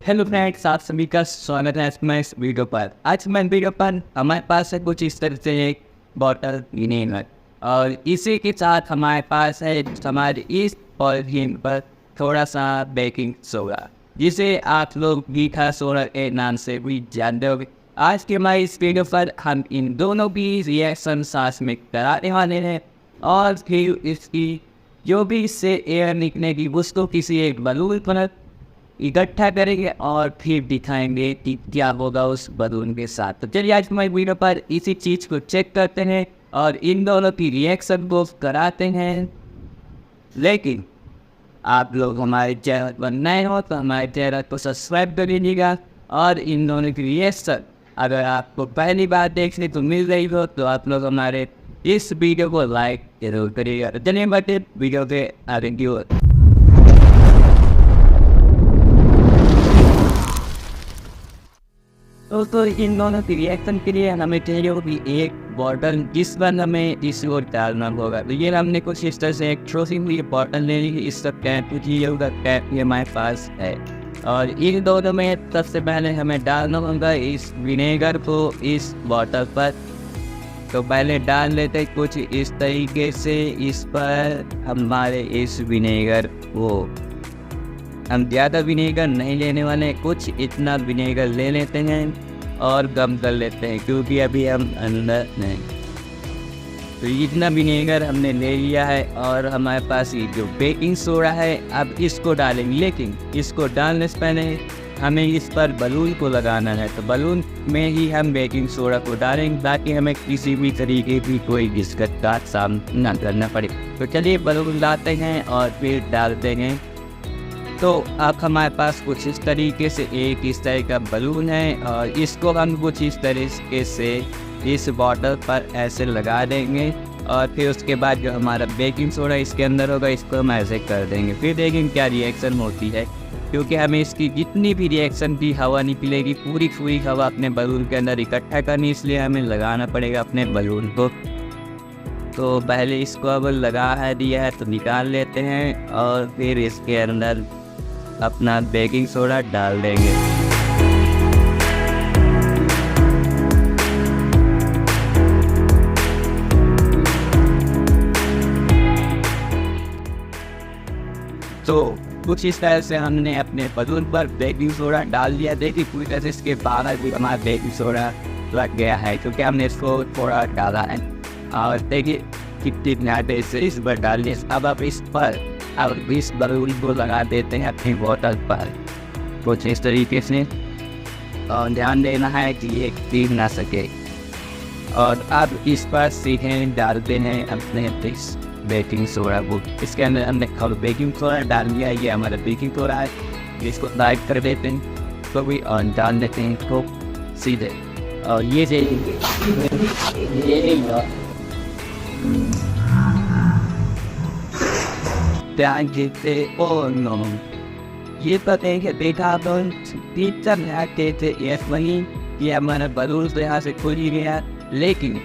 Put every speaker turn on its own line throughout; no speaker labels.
Hello friends, आप सभी का स्वागत है मैं इस वीडियो पर। आज मैं वीडियो पर हमारे पास है कुछ इस तरह से एक बॉटल विनेगर और इसी के साथ हमारे पास है हमारे इस पॉलिथीन पर थोड़ा सा बेकिंग सोडा, जिसे आप लोग मीठा सोडा के नाम से भी जानते होंगे। आज के हमारे इस वीडियो पर हम इन दोनों की रिएक्शन साथ में कराने वाले हैं और फिर इसकी जो भी इससे एयर निकलेगी उसको किसी एक बलून पर इकट्ठा करेंगे और फिर दिखाएंगे कि क्या होगा उस बलून के साथ। तो चलिए आज हमारे वीडियो पर इसी चीज़ को चेक करते हैं और इन दोनों की रिएक्शन को कराते हैं। लेकिन आप लोग हमारे चैनल पर नए हो तो हमारे चैनल को सब्सक्राइब कर लीजिएगा और इन दोनों की रिएक्शन अगर आपको पहली बार देखने को मिल रही हो तो आप लोग हमारे इस वीडियो को लाइक जरूर करिएगा। तो चलिए बढ़ते वीडियो के आगे की ओर। तो इन दोनों की रिएक्शन के लिए हमें चाहिए होगी एक बॉटल जिस पर हमें इसको डालना होगा। तो ये हमने कुछ इस तरह से एक छोटी हुई बॉटल ले ली। इसका कैप चाहिए होगा, कैप ये हमारे पास है। और इन दोनों में सबसे पहले हमें डालना होगा इस विनेगर को इस बॉटल पर। तो पहले डाल लेते कुछ इस तरीके से इस पर हमारे इस विनेगर को। हम ज़्यादा विनेगर नहीं लेने वाले, कुछ इतना विनेगर ले लेते हैं और गम कर लेते हैं क्योंकि अभी हम अंदर नहीं। तो इतना विनेगर हमने ले लिया है और हमारे पास ये जो बेकिंग सोडा है अब इसको डालेंगे। लेकिन इसको डालने से पहले हमें इस पर बलून को लगाना है। तो बलून में ही हम बेकिंग सोडा को डालेंगे ताकि हमें किसी भी तरीके की कोई दिक्कत का सामना करना पड़े। तो चलिए बलून लाते हैं और फिर डालते हैं। तो अब हमारे पास कुछ इस तरीके से एक इस तरह का बलून है और इसको हम कुछ इस तरीके से इस बॉटल पर ऐसे लगा देंगे और फिर उसके बाद जो हमारा बेकिंग सोडा इसके अंदर होगा इसको हम ऐसे कर देंगे। फिर देखेंगे क्या रिएक्शन होती है, क्योंकि हमें इसकी जितनी भी रिएक्शन की हवा निकलेगी पूरी हवा अपने बलून के अंदर इकट्ठा करनी, इसलिए हमें लगाना पड़ेगा अपने बलून को। तो पहले इसको अब लगा दिया है तो निकाल लेते हैं और फिर इसके अंदर अपना बेकिंग सोडा डाल देंगे। तो कुछ इस तरह से हमने अपने बलून पर बेकिंग सोडा डाल दिया। देखिए पूरी तरह से इसके बाहर भी हमारा बेकिंग सोडा लग गया है क्योंकि हमने इसको थोड़ा डाला है। और देखिए कितनी ध्यान से इस पर डाल दिए। अब आप इस पर अब इस बलून को लगा देते हैं अपनी बोतल पर कुछ इस तरीके से और ध्यान देना है कि ये गिर ना सके। और अब इस पर सीधे डालते हैं अपने इस बेकिंग सोडा को। इसके अंदर हमने खल बेकिंग सोडा डाल दिया। ये हमारा बेकिंग सोडा है, इसको लाइट कर देते हैं तो भी और डाल देते हैं इसको सीधे। और ये ध्यान देते और नो ये पता है कि देखा तो टीचर कहते थे वही कि हमारा बलून तो यहाँ से खुल ही गया, लेकिन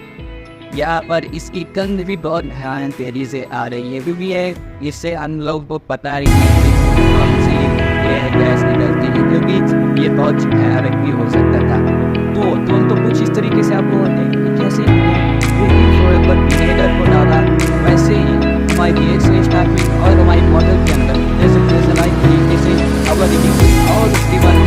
यहाँ पर इसकी गंध भी बहुत ध्यान तेजी से आ रही है क्योंकि इससे हम लोग को पता नहीं कौन सी गैस निकलती है क्योंकि ये बहुत भयानक भी हो सकता था। तो कुछ इस तरीके से आप लोगों ने जैसे विनेगर को डाला वैसे ही हमारी रिएक्शन स्टार्ट हुई और हमारी बॉटल के अंदर जैसे तरीके से हवा निकली और उसके बाद